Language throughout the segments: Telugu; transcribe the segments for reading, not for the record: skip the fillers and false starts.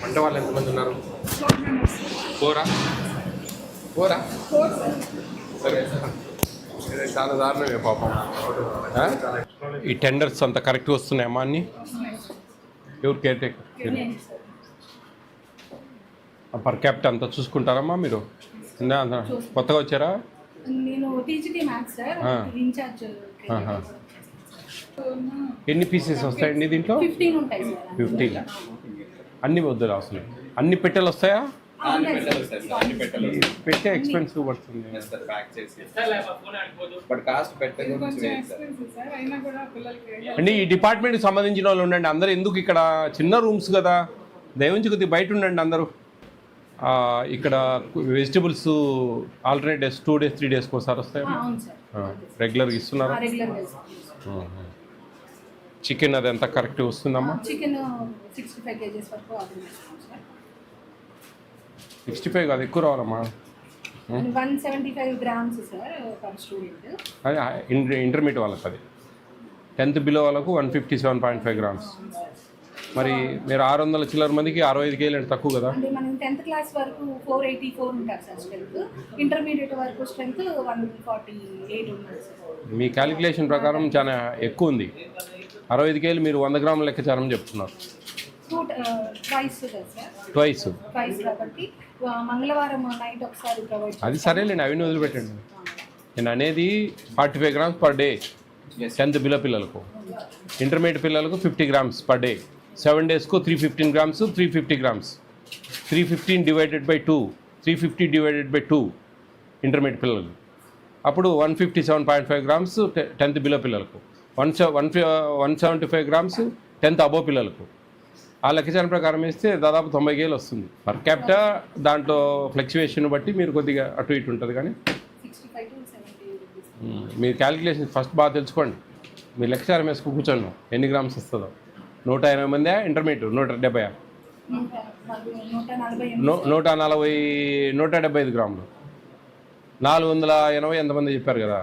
వంట వాళ్ళు ఎంతమంది ఉన్నారు? ఫోరా సరే, చాలా దారుణమే పాపం. ఈ టెండర్స్ అంతా కరెక్ట్గా వస్తున్నాయమ్మా అన్నీ? ఎవరు కేర్ టేకర్? పర్ క్యాపిటల్ అంతా చూసుకుంటారమ్మా మీరు? కొత్తగా వచ్చారా? నేను టీజీటీ మ్యాథ్స్ సార్, ఇన్ఛార్జ్. ఎన్ని పీసెస్ వస్తాయండి దీంట్లో? 15 ఉంటాయి సార్. 15 అన్ని వద్దులు వస్తున్నాయి. అన్ని పెట్టెలు వస్తాయా? పెట్టే ఎక్స్పెన్సివ్ పడుతుంది. అంటే ఈ డిపార్ట్మెంట్కి సంబంధించిన వాళ్ళు ఉండండి అందరూ. ఎందుకు ఇక్కడ చిన్న రూమ్స్ కదా, దయవుంచి కొద్దిగా బయట ఉండండి అందరూ. ఇక్కడ vegetables alternate days 2 days 3 days ఒకసారి వస్తాయి. రెగ్యులర్గా ఇస్తున్నారా? చికెన్ అది ఎంత కరెక్ట్గా వస్తుందమ్మా? చికెన్ 65 kgs వరకు ఆర్డర్ చేస్తాం సార్. 65 కాదు, ఎక్కువ రావాలమ్మా. 175 grams సార్ పర్ స్టూడెంట్. అది ఇంటర్మీడియట్ వాళ్ళకి, అది 10th బిలో వాళ్ళకు 157.5 grams. మరి మీరు 600 చిల్లర మందికి 65 kg అంటే తక్కువ కదా? అంటే మనం 10th క్లాస్ వరకు 484 ఉంటారు సార్ స్ట్రెంత్. ఇంటర్మీడియట్ వరకు స్ట్రెంత్ 148 ఉన్నారు సార్. మీ క్యాలిక్యులేషన్ ప్రకారం చాలా ఎక్కువ ఉంది. 65 kg మీరు 100 grams లెక్కచారని చెప్తున్నారు. ట్వైస్ కాబట్టి మంగళవారం నైట్ ఒకసారి ప్రొవైడ్. అది సరేలేండి, అవన్నీ వదిలిపెట్టండి. నేను అనేది 45 grams per day 10th below పిల్లలకు. ఇంటర్మీడియట్ పిల్లలకు 50 grams per day. 7 daysకు 315 grams, 350 grams. 315 divided by 2, 350 divided by 2 intermediate పిల్లలకు. అప్పుడు 157.5 grams 10th బిలో పిల్లలకు. 175 grams 10th అబో పిల్లలకు. ఆ లెక్కచారం ప్రకారం వేస్తే దాదాపు 90 kg వస్తుంది పర్ క్యాపిటా. దాంట్లో ఫ్లక్చువేషన్ బట్టి మీరు కొద్దిగా అటు ఇటు ఉంటుంది. కానీ 65 to 70 మీరు క్యాలిక్యులేషన్ ఫస్ట్ బాగా తెలుసుకోండి. మీరు లెక్కచారం వేసుకు కూర్చోండి ఎన్ని గ్రామ్స్ వస్తుందో. 180 మంది ఇంటర్మీడియట్, 170, 175 గ్రాములు, 480 ఎంతమంది చెప్పారు కదా,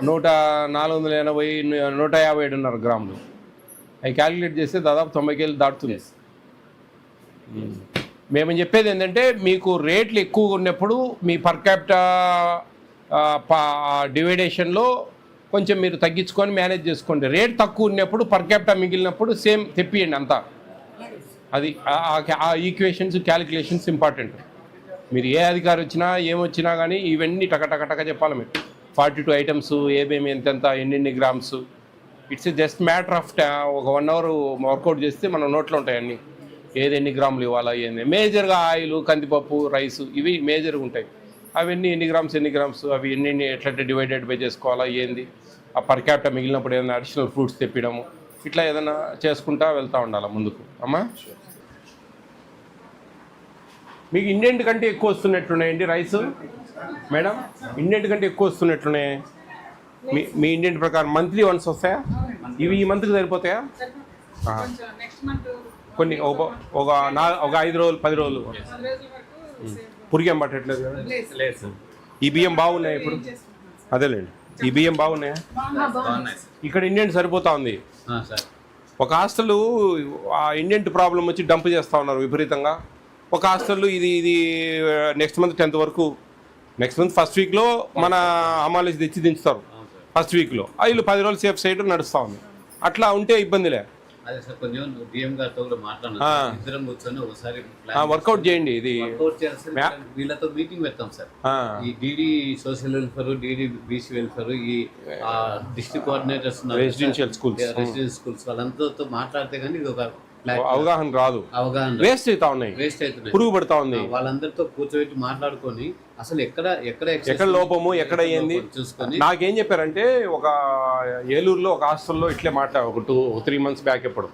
480, 157 గ్రాములు. అవి క్యాలిక్యులేట్ చేస్తే దాదాపు 90 kg దాటుతుంది. మేము చెప్పేది ఏంటంటే మీకు రేట్లు ఎక్కువగా ఉన్నప్పుడు మీ పర్ క్యాపిటా డివైడేషన్లో కొంచెం మీరు తగ్గించుకొని మేనేజ్ చేసుకోండి. రేట్ తక్కువ ఉన్నప్పుడు పర్ క్యాపిటా మిగిలినప్పుడు సేమ్ తెప్పియండి అంతా. అది ఆ ఈక్వేషన్స్ క్యాలిక్యులేషన్స్ ఇంపార్టెంట్. మీరు ఏ అధికారి వచ్చినా ఏమొచ్చినా కానీ ఇవన్నీ టక చెప్పాలి మీరు. 42 items ఏమేమి ఎంతెంత ఎన్ని grams. It's just matter of ఒక 1 hour వర్కౌట్ చేస్తే మన నోట్లో ఉంటాయి అన్నీ. ఏది ఎన్ని గ్రాములు ఇవ్వాలా ఏంది. మేజర్గా ఆయిల్, కందిపప్పు, రైస్ ఇవి మేజర్గా ఉంటాయి. అవన్నీ ఎన్ని గ్రామ్స్ అవి ఎన్ని ఎట్లా డివైడెడ్ బై చేసుకోవాలా ఏంది. ఆ పర్ క్యాపిటా మిగిలినప్పుడు ఏదైనా అడిషనల్ ఫ్రూట్స్ తెప్పిడము ఇట్లా ఏదైనా చేసుకుంటా వెళ్తూ ఉండాలి ముందుకు. అమ్మా మీకు ఇండియన్ కంటే ఎక్కువ వస్తున్నట్లున్నాయండి రైస్ మేడం? ఇండియన్ కంటే ఎక్కువ వస్తున్నట్లున్నాయి. మీ ఇండియన్ ప్రకారం మంత్లీ వన్స్ వస్తాయా? ఇవి ఈ మంత్కి సరిపోతాయా? కొన్ని ఒక 5 రోజులు 10 రోజులు పురిగేం పట్టట్లేదు కదా? ఈ బియ్యం బాగున్నాయి ఇప్పుడు? అదేలేండి, ఈ బియ్యం బాగున్నాయా? ఇక్కడ ఇండియన్ సరిపోతా ఉంది. ఒక హాస్టల్ ఆ ఇండియన్ ప్రాబ్లం వచ్చి డంప్ చేస్తూ ఉన్నారు విపరీతంగా. ఒక హాస్టల్ ఇది నెక్స్ట్ మంత్ 10th వరకు, నెక్స్ట్ మంత్ ఫస్ట్ వీక్లో మన అమ్మాయిలు తెచ్చి దించుతారు. ఫస్ట్ వీక్లో వీళ్ళు 10 రోజులు సేఫ్ సైడ్ నడుస్తూ ఉంది. అట్లా ఉంటే ఇబ్బందిలే. వర్కౌట్ చేయండి. ఇది వీళ్ళతో మీటింగ్ పెడతాం సార్. ఈ DD social welfare, DD BC welfare, ఈ డిస్ట్రిక్ట్ కోఆర్డినేటర్స్, రెసిడెన్షియల్ స్కూల్స్ వాళ్ళందరితో మాట్లాడితే కానీ ఇది ఒక అవగాహన రాదు. వేస్ట్ అవుతా ఉన్నాయి, పురుగు పడతా ఉంది. వాళ్ళందరితో కూర్చోబెట్టి మాట్లాడుకొని అసలు ఎక్కడ లోపము ఎక్కడ అయ్యింది చూసుకొని. నాకేం చెప్పారంటే ఒక ఏలూరులో ఒక హాస్టల్లో ఇట్లే ఒక 3 months బ్యాక్ ఎప్పుడు.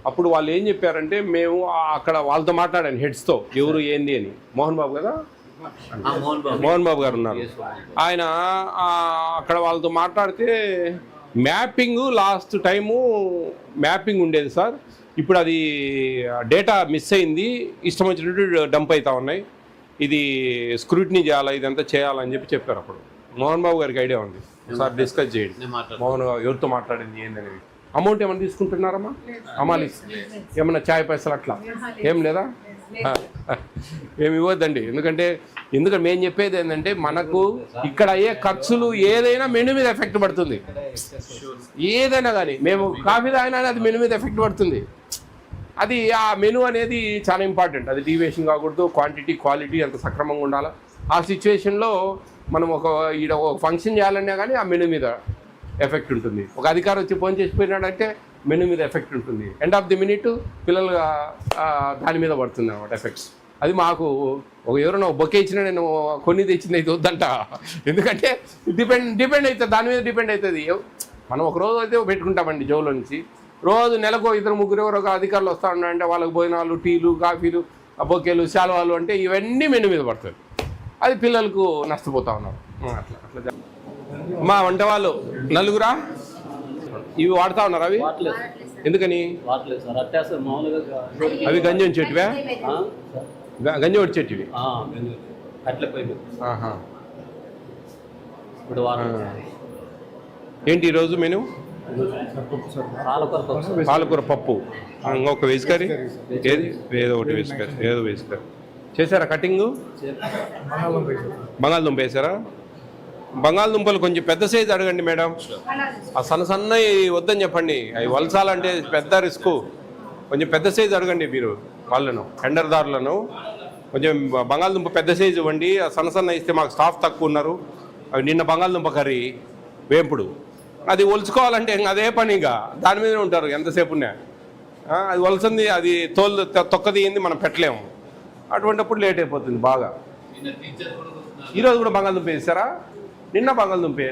అప్పుడు వాళ్ళు ఏం చెప్పారంటే మేము అక్కడ వాళ్ళతో మాట్లాడాను హెడ్స్తో, ఎవరు ఏంది అని. మోహన్ బాబు కదా, మోహన్ బాబు గారు ఉన్నారు. ఆయన అక్కడ వాళ్ళతో మాట్లాడితే మ్యాపింగ్ లాస్ట్ టైము మ్యాపింగ్ ఉండేది సార్, ఇప్పుడు అది డేటా మిస్ అయింది, ఇష్టం వచ్చినట్టు డంప్ అవుతా ఉన్నాయి, ఇది స్క్రూటినీ చేయాలా, ఇదంతా చేయాలని చెప్పారు. అప్పుడు మోహన్ బాబు గారికి ఐడియా ఉంది, సార్ డిస్కస్ చేయండి మోహన్ బాబు ఎవరితో మాట్లాడింది ఏందనేది. అమౌంట్ ఏమైనా తీసుకుంటున్నారమ్మా? అమ్మాలి ఏమన్నా ఛాయ్ పైసలు అట్లా ఏం లేదా? ఏమి ఇవ్వద్దండి. ఎందుకంటే మేము చెప్పేది ఏంటంటే మనకు ఇక్కడ అయ్యే ఖర్చులు ఏదైనా మెనూ మీద ఎఫెక్ట్ పడుతుంది. ఏదైనా కానీ మేము కాఫీ తాగినా అది మెనూ మీద ఎఫెక్ట్ పడుతుంది. అది ఆ మెనూ అనేది చాలా ఇంపార్టెంట్. అది డీవియేషన్ కాకూడదు, క్వాంటిటీ క్వాలిటీ అంత సక్రమంగా ఉండాలి. ఆ సిచ్యువేషన్లో మనం ఒక ఫంక్షన్ చేయాలన్నా కానీ ఆ మెనూ మీద ఎఫెక్ట్ ఉంటుంది. ఒక అధికారి వచ్చి ఫోన్ చేసిపోయినాడంటే మెనూ మీద ఎఫెక్ట్ ఉంటుంది. ఎండ్ ఆఫ్ ది మినిట్ పిల్లలు దాని మీద పడుతుంది అన్నమాట ఎఫెక్ట్స్. అది మాకు ఎవరైనా బొకే ఇచ్చినా నేను కొన్ని తెచ్చింది అయితే వద్దంట. ఎందుకంటే డిపెండ్ అవుతుంది, దాని మీద డిపెండ్ అవుతుంది. మనం ఒక రోజు అయితే పెట్టుకుంటామండి జోలో నుంచి. రోజు నెలకు 2-3 ఎవరో ఒక అధికారులు వస్తూ ఉన్నారంటే వాళ్ళకి భోజనాలు, టీలు, కాఫీలు, బొకేలు, శాలువాలు అంటే ఇవన్నీ మెనూ మీద పడుతుంది. అది పిల్లలకు నష్టపోతూ ఉన్నారు. అట్లా మా వంట వాళ్ళు 4 ఇవి వాడుతూ ఉన్నారు. అవి ఎందుకని? అవి గంజి వచ్చేటివే? గంజి వచ్చేటివి ఏంటి ఈరోజు మెనూ? పాలకూర పప్పు, ఇంకొక వెజ్ కర్రీ, ఏదో ఒకటి వెజ్ కర్రీ చేశారా? కటింగు బంగాళదుంప వేసారా? బంగాళదుంపలు కొంచెం పెద్ద సైజు అడగండి మేడం. ఆ సన్నవి వద్దని చెప్పండి, అవి వలసాలంటే పెద్ద రిస్క్. కొంచెం పెద్ద సైజు అడగండి మీరు వాళ్ళను, టెండర్దారులను. కొంచెం బంగాళదుంప పెద్ద సైజు ఇవ్వండి. ఆ సన్న ఇస్తే మాకు స్టాఫ్ తక్కువ ఉన్నారు. అవి నిన్న బంగాళదుంప కర్రీ వేంపుడు, అది ఒలుచుకోవాలంటే ఇంకా అదే పని, ఇంకా దాని మీదనే ఉంటారు ఎంతసేపు ఉన్నా. అది వలసింది, అది తోలు తొక్క తీయింది మనం పెట్టలేము. అటువంటిప్పుడు లేట్ అయిపోతుంది బాగా. ఈరోజు కూడా బంగాళదుంప వేసారా? నిన్న బంగాళదుంపే.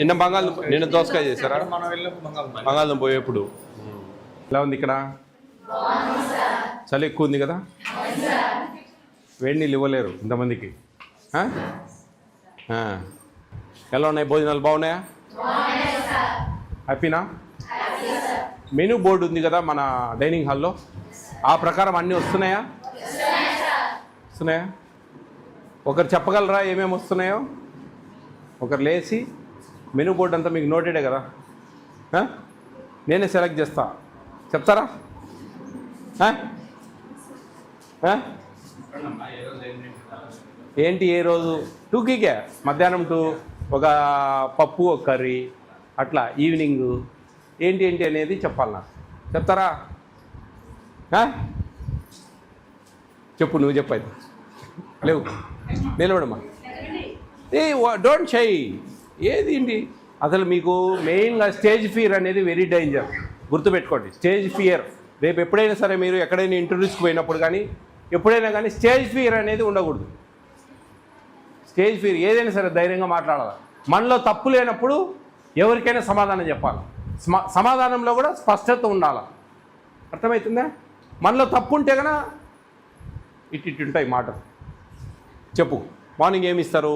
నిన్న బంగాళదుంప, నిన్న దోసకాయ చేశారా? బంగాళదుంప ఎప్పుడు ఎలా ఉంది ఇక్కడ? చలి ఎక్కువ ఉంది కదా, వేడి నీళ్ళు ఇవ్వలేరు ఇంతమందికి. ఎలా ఉన్నాయి భోజనాలు? బాగున్నాయా? హ్యాపీనా? మెనూ బోర్డు ఉంది కదా మన డైనింగ్ హాల్లో, ఆ ప్రకారం అన్నీ వస్తున్నాయా? ఒకరు చెప్పగలరా ఏమేమి వస్తున్నాయో? ఒకరు లేచి మెనూ బోర్డు అంతా మీకు నోటెడే కదా, నేనే సెలెక్ట్ చేస్తా, చెప్తారా? ఏంటి ఏ రోజు? 2కి మధ్యాహ్నం 2 ఒక పప్పు, ఒక కర్రీ, అట్లా ఈవినింగ్ ఏంటి అనేది చెప్పాలి నాకు. చెప్తారా? చెప్పు, నువ్వు చెప్పైతే. లేవు, నిలబడమ్మా. Don't shy. ఏది ఏంటి అసలు మీకు మెయిన్గా స్టేజ్ ఫియర్ అనేది వెరీ డేంజర్. గుర్తుపెట్టుకోండి, స్టేజ్ ఫియర్. రేపు ఎప్పుడైనా సరే మీరు ఎక్కడైనా ఇంటర్వ్యూస్కి పోయినప్పుడు కానీ ఎప్పుడైనా కానీ స్టేజ్ ఫియర్ అనేది ఉండకూడదు. స్టేజ్ ఫియర్ ఏదైనా సరే ధైర్యంగా మాట్లాడాలి. మనలో తప్పు లేనప్పుడు ఎవరికైనా సమాధానం చెప్పాలి. సమాధానంలో కూడా స్పష్టత ఉండాలి. అర్థమవుతుందా? మనలో తప్పు ఉంటే కన్నా ఇటు ఉంటాయి మాటలు. చెప్పు, మార్నింగ్ ఏమి ఇస్తారు?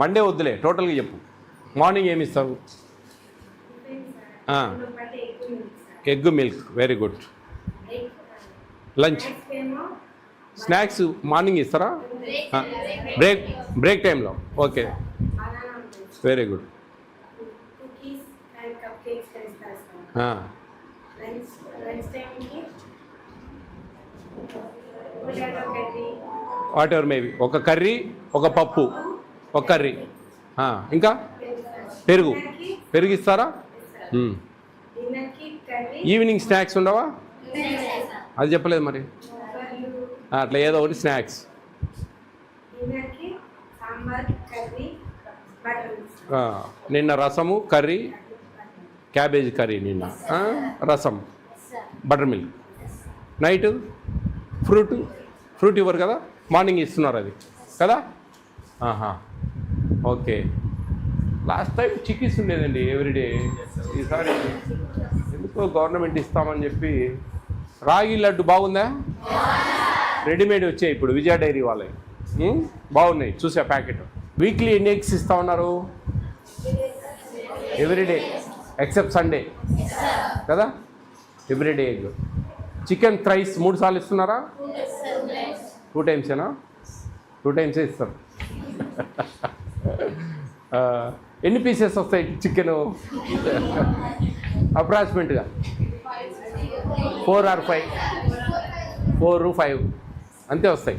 మండే వద్దులే, టోటల్గా చెప్పు. మార్నింగ్ ఏమి ఇస్తారు? Egg milk, very good. Lunch, snacks morning ఇస్తారా? బ్రేక్ టైంలో, okay, very good. What ever maybe, ఒక కర్రీ, ఒక పప్పు, ఒక కర్రీ, ఇంకా పెరుగు ఇస్తారా? ఈవినింగ్ స్నాక్స్ ఉండవా? అది చెప్పలేదు మరి. అట్లా ఏదో ఒకటి స్నాక్స్. నిన్న రసము, కర్రీ, క్యాబేజీ కర్రీ, నిన్న రసం, బటర్ మిల్క్. నైట్ ఫ్రూట్ ఇవ్వరు కదా, మార్నింగ్ ఇస్తున్నారు అది కదా. ఓకే. లాస్ట్ టైం చిక్కీస్ ఉండేదండి ఎవ్రీడే. ఈసారి ఎందుకో గవర్నమెంట్ ఇస్తామని చెప్పి. రాగి లడ్డు బాగుందా? రెడీమేడ్ వచ్చాయి ఇప్పుడు విజయ డైరీ వాళ్ళవి, బాగున్నాయి, చూసా ప్యాకెట్. వీక్లీ ఎన్ని ఎగ్స్ ఇస్తూ ఉన్నారు? ఎవ్రీడే ఎక్సెప్ట్ సండే కదా, ఎవ్రీడే ఎగ్. చికెన్ థ్రైస్ 3 సార్లు ఇస్తున్నారా? 2 టైమ్సేనా? 2 టైమ్సే ఇస్తారు. ఎన్ని పీసెస్ వస్తాయి చికెను అప్రాక్సిమేట్గా 4 or 5, 4 or 5 అంతే వస్తాయి.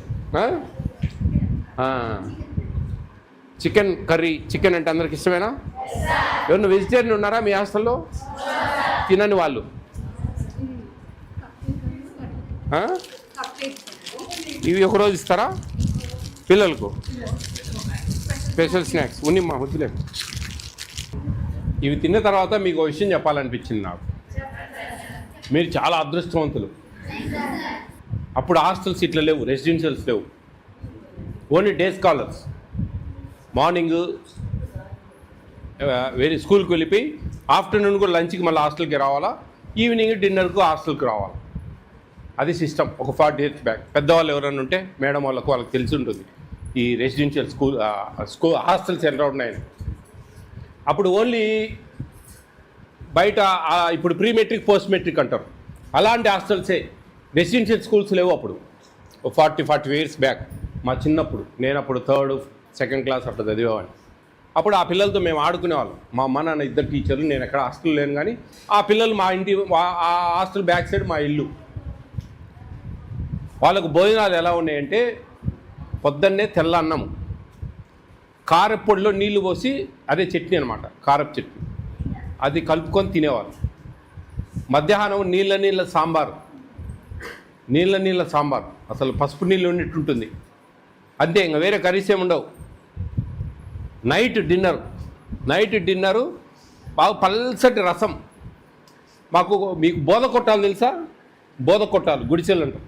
చికెన్ కర్రీ, చికెన్ అంటే అందరికి ఇష్టమేనా? ఎవరైనా వెజిటేరియన్ ఉన్నారా మీ హాస్టల్లో? తినని వాళ్ళు ఇవి ఒకరోజు ఇస్తారా పిల్లలకు? స్పెషల్ స్నాక్స్ ఉన్ని మా వద్దులే. ఇవి తిన్న తర్వాత మీకు ఒక విషయం చెప్పాలనిపించింది నాకు. మీరు చాలా అదృష్టవంతులు. అప్పుడు హాస్టల్స్ ఇట్లా లేవు, రెసిడెన్షియల్స్ లేవు, ఓన్లీ డే స్కాలర్స్. మార్నింగ్ స్కూల్కి వెళ్ళిపోయి ఆఫ్టర్నూన్ కూడా లంచ్కి మళ్ళీ హాస్టల్కి రావాలా, ఈవినింగ్ డిన్నర్కు హాస్టల్కి రావాలా. అది సిస్టమ్. ఒక 40 years బ్యాక్. పెద్దవాళ్ళు ఎవరైనా ఉంటే మేడం వాళ్ళకి తెలిసి ఉంటుంది ఈ రెసిడెన్షియల్ స్కూల్ హాస్టల్స్ ఎలా ఉన్నాయని. అప్పుడు ఓన్లీ బయట ఇప్పుడు ప్రీ మెట్రిక్ పోస్ట్ మెట్రిక్ అంటారు, అలాంటి హాస్టల్సే, రెసిడెన్షియల్ స్కూల్స్ లేవు అప్పుడు. 40 years బ్యాక్ మా చిన్నప్పుడు. నేను అప్పుడు 3rd, 2nd class అట్లా చదివేవాడిని. అప్పుడు ఆ పిల్లలతో మేము ఆడుకునేవాళ్ళం. మా అమ్మ నాన్న 2 టీచర్లు, నేను ఎక్కడ హాస్టల్ లేను, కానీ ఆ పిల్లలు మా ఇంటి ఆ హాస్టల్ బ్యాక్ సైడ్ మా ఇల్లు. వాళ్ళకు భోజనాలు ఎలా ఉన్నాయంటే పొద్దున్నే తెల్ల అన్నం, కారప్పొడిలో నీళ్లు పోసి, అదే చట్నీ అనమాట, కారపు చట్నీ, అది కలుపుకొని తినేవాళ్ళు. మధ్యాహ్నం నీళ్ళ సాంబారు, నీళ్ళ సాంబార్, అసలు పసుపు నీళ్ళు ఉన్నట్టుంటుంది అంతే, ఇంకా వేరే కర్రీస్ ఏమి ఉండవు. నైట్ డిన్నరు బాగా పల్సటి రసం. మీకు బోధ కొట్టాలు తెలుసా? బోధ కొట్టాలు, గుడిసెలు అంటారు.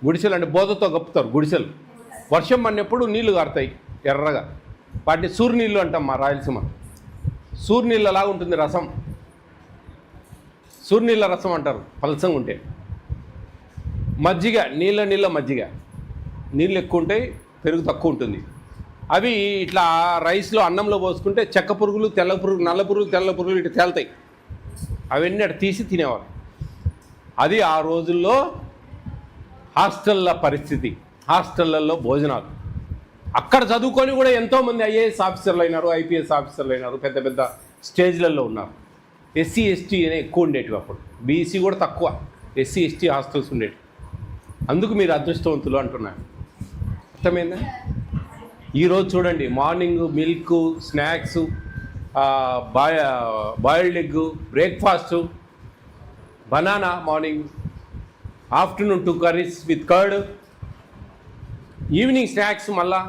గుడిసెలు అంటే బోధతో కప్పుతారు గుడిసెలు. వర్షం పడినప్పుడు నీళ్లు కారుతాయి ఎర్రగా, వాటిని సూర్యనీళ్ళు అంటాం మా రాయలసీమ. సూర్యనీళ్ళలాగా ఉంటుంది రసం, సూర్యనీళ్ళ రసం అంటారు పలసంగా ఉంటే. మజ్జిగ, నీళ్ళ మజ్జిగ, నీళ్ళు ఎక్కువ ఉంటాయి, పెరుగు తక్కువ ఉంటుంది. అవి ఇట్లా రైస్లో అన్నంలో పోసుకుంటే చెక్క పురుగులు, తెల్ల పురుగు, నల్ల పురుగు, తెల్ల పురుగులు ఇట్లా తేలుతాయి. అవన్నీ అటు తీసి తినేవారు. అది ఆ రోజుల్లో హాస్టల్ల పరిస్థితి, హాస్టళ్లలో భోజనాలు. అక్కడ చదువుకొని కూడా ఎంతోమంది ఐఏఎస్ ఆఫీసర్లు అయినారు, ఐపీఎస్ ఆఫీసర్లు అయినారు, పెద్ద పెద్ద స్టేజ్లలో ఉన్నారు. ఎస్సీ ఎస్టీ అనే ఎక్కువ ఉండేటివి అప్పుడు, బీసీ కూడా తక్కువ, ఎస్సీ ఎస్టీ హాస్టల్స్ ఉండేవి. అందుకు మీరు అదృష్టవంతులు అంటున్నారు. అర్థమైందా? ఈరోజు చూడండి, morning milk, snacks, boiled egg, breakfast, banana morning, afternoon 2 curries with curd, evening snacks, మళ్ళా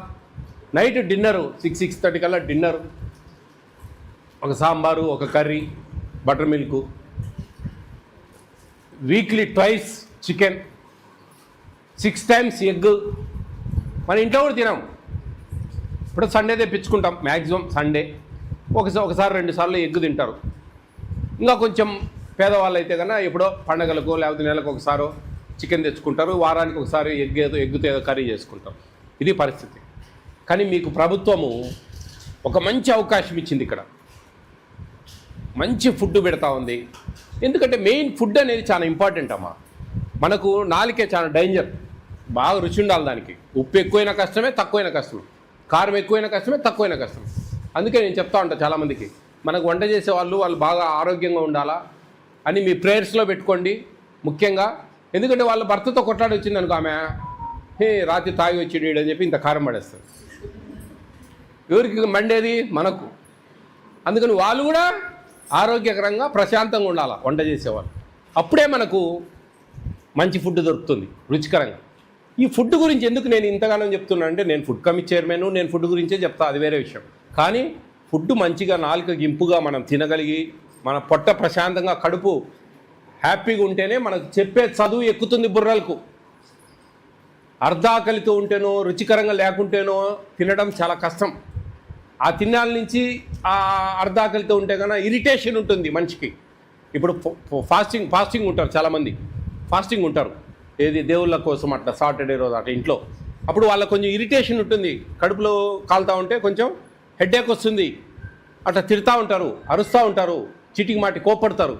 నైట్ డిన్నరు 6-6:30 కల్లా డిన్నర్, ఒక సాంబారు, ఒక curry, butter milk, weekly 2 chicken, 6 times egg. మన ఇంట్లో కూడా తినాం. ఇప్పుడు సండే తెప్పించుకుంటాం, మ్యాక్సిమం సండే ఒకసారి 2 సార్లు ఎగ్ తింటారు. ఇంకా కొంచెం పేదవాళ్ళు అయితే కన్నా ఎప్పుడో పండగలకు లేకపోతే నెలకు ఒకసారో చికెన్ తెచ్చుకుంటారు, వారానికి ఒకసారి ఎగ్గుతో ఏదో కర్రీ చేసుకుంటాం. ఇది పరిస్థితి. కానీ మీకు ప్రభుత్వము ఒక మంచి అవకాశం ఇచ్చింది. ఇక్కడ మంచి ఫుడ్ పెడతా ఉంది. ఎందుకంటే మెయిన్ ఫుడ్ అనేది చాలా ఇంపార్టెంట్ అమ్మా. మనకు నాలుకే చాలా డేంజర్, బాగా రుచి ఉండాలి దానికి. ఉప్పు ఎక్కువైనా కష్టమే, తక్కువైనా కష్టమే. కారం ఎక్కువైనా కష్టమే, తక్కువైనా కష్టమే. అందుకే నేను చెప్తా ఉంటాను చాలామందికి, మనకు వంట చేసే వాళ్ళు బాగా ఆరోగ్యంగా ఉండాలా అని మీ ప్రేయర్స్లో పెట్టుకోండి ముఖ్యంగా. ఎందుకంటే వాళ్ళ భర్తతో కొట్లాడి వచ్చింది అనుకో, ఆమె రాత్రి తాగి వచ్చి అని చెప్పి ఇంత కారం పడేస్తారు. ఎవరికి మండేది? మనకు. అందుకని వాళ్ళు కూడా ఆరోగ్యకరంగా ప్రశాంతంగా ఉండాలి వంట చేసేవాళ్ళు. అప్పుడే మనకు మంచి ఫుడ్ దొరుకుతుంది రుచికరంగా. ఈ ఫుడ్ గురించి ఎందుకు నేను ఇంతగానో చెప్తున్నా అంటే, నేను ఫుడ్ కమిటీ చైర్మన్, నేను ఫుడ్ గురించే చెప్తా, అది వేరే విషయం. కానీ ఫుడ్ మంచిగా నాలుకకి ఇంపుగా మనం తినగలిగి, మన పొట్ట ప్రశాంతంగా, కడుపు హ్యాపీగా ఉంటేనే మనకు చెప్పే చదువు ఎక్కుతుంది బుర్రలకు. అర్ధాకలితో ఉంటేనో రుచికరంగా లేకుంటేనో తినడం చాలా కష్టం. ఆ తిన్నాళ్ళ నుంచి ఆ అర్ధాకలితో ఉంటే కన్నా ఇరిటేషన్ ఉంటుంది మనిషికి. ఇప్పుడు ఫాస్టింగ్ ఉంటారు చాలామంది, ఫాస్టింగ్ ఉంటారు ఏది దేవుళ్ళ కోసం అట్లా, సాటర్డే రోజు అట్లా ఇంట్లో. అప్పుడు వాళ్ళకి కొంచెం ఇరిటేషన్ ఉంటుంది, కడుపులో కాలుతూ ఉంటే కొంచెం హెడేక్ వస్తుంది, అట్లా తిడతా ఉంటారు, అరుస్తూ ఉంటారు, చీటికి మాటి కోప్పడతారు.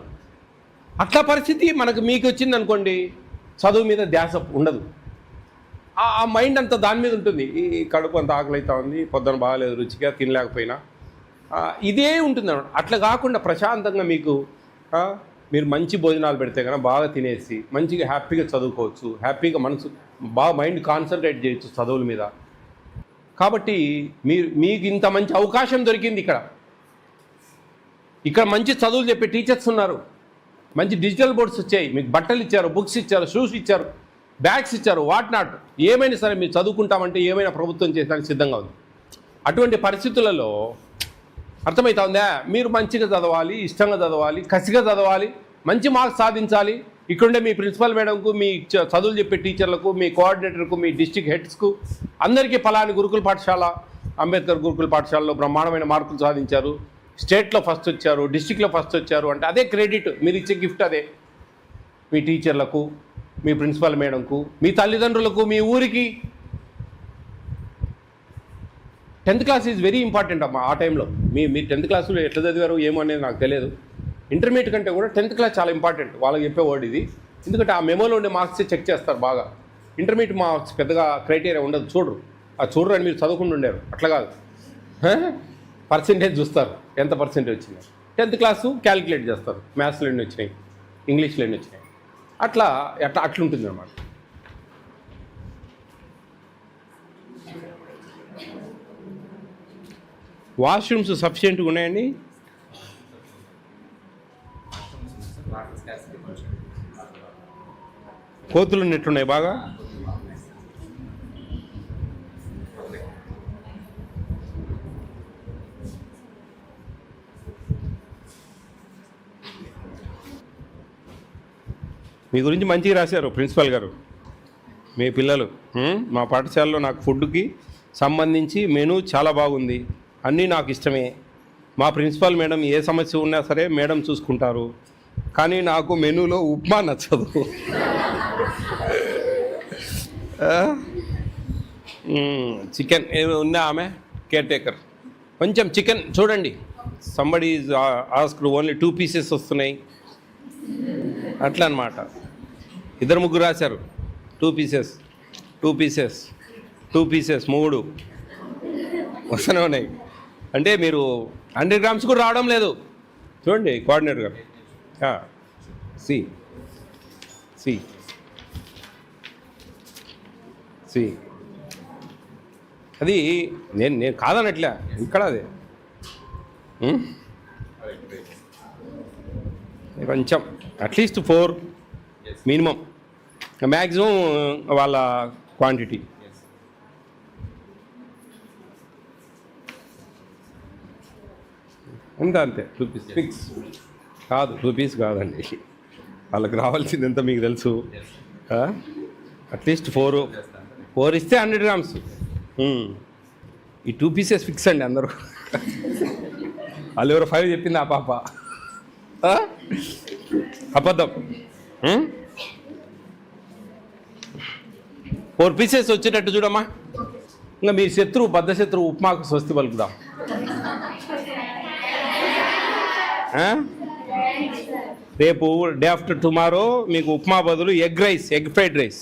అట్లా పరిస్థితి మీకు వచ్చింది అనుకోండి, చదువు మీద ధ్యాస ఉండదు. ఆ మైండ్ అంతా దాని మీద ఉంటుంది. ఈ కడుపు అంత ఆకలి అవుతా ఉంది, పొద్దున బాగాలేదు, రుచిగా తినలేకపోయినా ఇదే ఉంటుంది అన్నమాట. అట్లా కాకుండా ప్రశాంతంగా మీకు మీరు మంచి భోజనాలు పెడితే కనుక బాగా తినేసి మంచిగా హ్యాపీగా చదువుకోవచ్చు, హ్యాపీగా మనసు బాగా మైండ్ కాన్సన్ట్రేట్ చేయొచ్చు చదువుల మీద. కాబట్టి మీకు ఇంత మంచి అవకాశం దొరికింది ఇక్కడ మంచి చదువులు చెప్పే టీచర్స్ ఉన్నారు, మంచి డిజిటల్ బోర్డ్స్ వచ్చాయి, మీకు బట్టలు ఇచ్చారు, బుక్స్ ఇచ్చారు, షూస్ ఇచ్చారు, బ్యాగ్స్ ఇచ్చారు, వాట్ నాట్ ఏమైనా సరే మీరు చదువుకుంటామంటే ఏమైనా ప్రభుత్వం చేయడానికి సిద్ధంగా ఉంది. అటువంటి పరిస్థితులలో అర్థమవుతా ఉందా, మీరు మంచిగా చదవాలి, ఇష్టంగా చదవాలి, కసిగా చదవాలి, మంచి మార్క్స్ సాధించాలి. ఇక్కడుండే మీ ప్రిన్సిపల్ మేడంకు, మీ చదువులు చెప్పే టీచర్లకు, మీ కోఆర్డినేటర్కు, మీ డిస్ట్రిక్ట్ హెడ్స్కు అందరికీ ఫలాని గురుకుల పాఠశాల, అంబేద్కర్ గురుకుల పాఠశాలలో బ్రహ్మాండమైన మార్కులు సాధించారు, స్టేట్లో ఫస్ట్ వచ్చారు, డిస్ట్రిక్ట్లో ఫస్ట్ వచ్చారు అంటే అదే క్రెడిట్, మీరు ఇచ్చే గిఫ్ట్ అదే. మీ టీచర్లకు, మీ ప్రిన్సిపల్ మేడంకు, మీ తల్లిదండ్రులకు, మీ ఊరికి. 10th class is very important అమ్మా. ఆ టైంలో మీరు 10th క్లాస్లో ఎట్లా చదివారు ఏమో అనేది నాకు తెలియదు. ఇంటర్మీడియట్ కంటే కూడా 10th క్లాస్ చాలా ఇంపార్టెంట్. వాళ్ళకి చెప్పే వర్డ్ ఇది. ఎందుకంటే ఆ మెమోలో ఉండే మార్క్సే చెక్ చేస్తారు బాగా. ఇంటర్మీడియట్ మార్క్స్ పెద్దగా క్రైటీరియా ఉండదు, చూడరు. చూడరు అని మీరు చదువుకుండా ఉండేరు, అట్లా కాదు. పర్సెంటేజ్ చూస్తారు, ఎంత పర్సెంటేజ్ వచ్చింది. 10th క్లాసు క్యాలిక్యులేట్ చేస్తారు, మ్యాథ్స్లో ఎన్ని వచ్చినాయి, ఇంగ్లీష్లో ఎన్ని వచ్చినాయి, అట్లుంటుంది అన్నమాట. వాష్రూమ్స్ సఫిషియెంట్గా ఉన్నాయండి. కోతులు నెట్లున్నాయి బాగా. మీ గురించి మంచిగా రాశారు ప్రిన్సిపల్ గారు. మీ పిల్లలు మా పాఠశాలలో నాకు ఫుడ్కి సంబంధించి మెనూ చాలా బాగుంది, అన్నీ నాకు ఇష్టమే. మా ప్రిన్సిపల్ మేడం ఏ సమస్య ఉన్నా సరే మేడం చూసుకుంటారు, కానీ నాకు మెనూలో ఉప్మా నచ్చదు. చికెన్ ఉందా ఆమె కేర్ టేకర్, కొంచెం చికెన్ చూడండి. Somebody is asked only 2 pieces వస్తున్నాయి, అట్లా అనమాట. 2-3 రాశారు 2 pieces 2 pieces 2 pieces 3 వస్తూనే ఉన్నాయి. అంటే మీరు 100 grams కూడా రావడం లేదు. చూడండి కోఆర్డినేటర్ గారు, సి అది నేను కాదనట్లే, ఇక్కడ అదే కొంచెం అట్లీస్ట్ 4 మినిమం, మ్యాక్సిమం వాళ్ళ క్వాంటిటీ. అంతే 2 pieces ఫిక్స్ కాదు, 2 pieces కాదండి, వాళ్ళకి రావాల్సింది ఎంత మీకు తెలుసు. అట్లీస్ట్ 4 ఇస్తే 100 grams. ఈ 2 pieces ఫిక్స్ అండి అందరూ. వాళ్ళు ఎవరో 5 చెప్పింది ఆ పాప, అబద్ధం. 4 pieces వచ్చేటట్టు చూడమ్మా. ఇంకా మీ బద్ధ శత్రువు ఉప్మాకు స్వస్తి పలుకుదాం. రేపు డే ఆఫ్టర్ టుమారో మీకు ఉప్మా బదులు ఎగ్ ఫ్రైడ్ రైస్